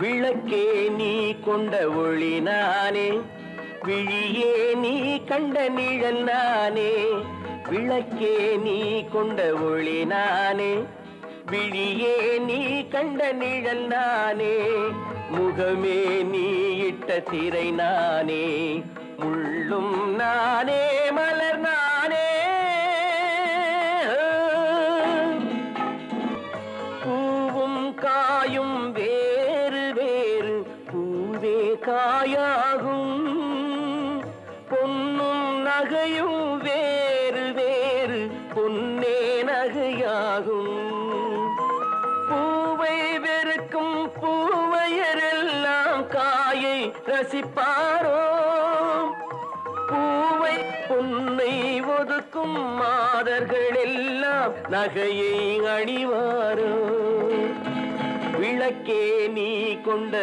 விளக்கே நீ கொண்ட ஒளி நானே, விழியே நீ கண்ட நிழல் நானே. விளக்கே நீ கொண்ட ஒளி நானே, விழியே நீ கண்ட நிழல் நானே. முகமே நீ இட்ட திரை நானே, முள்ளும் நானே மலர் நானே. பூவும் காயும் வேறு வேறு, பூவே காயாகும். பொன்னும் நகையும் வேறு வேறு, பொன்னே நகையாகும். பூவை வெறுக்கும் பூவையரெல்லாம் காயை ரசிப்பாரோ, பூவை பொன்னை ஒதுக்கும் மாதர்கள் எல்லாம் நகையை அணிவாரோ. விளக்கே நீ கொண்ட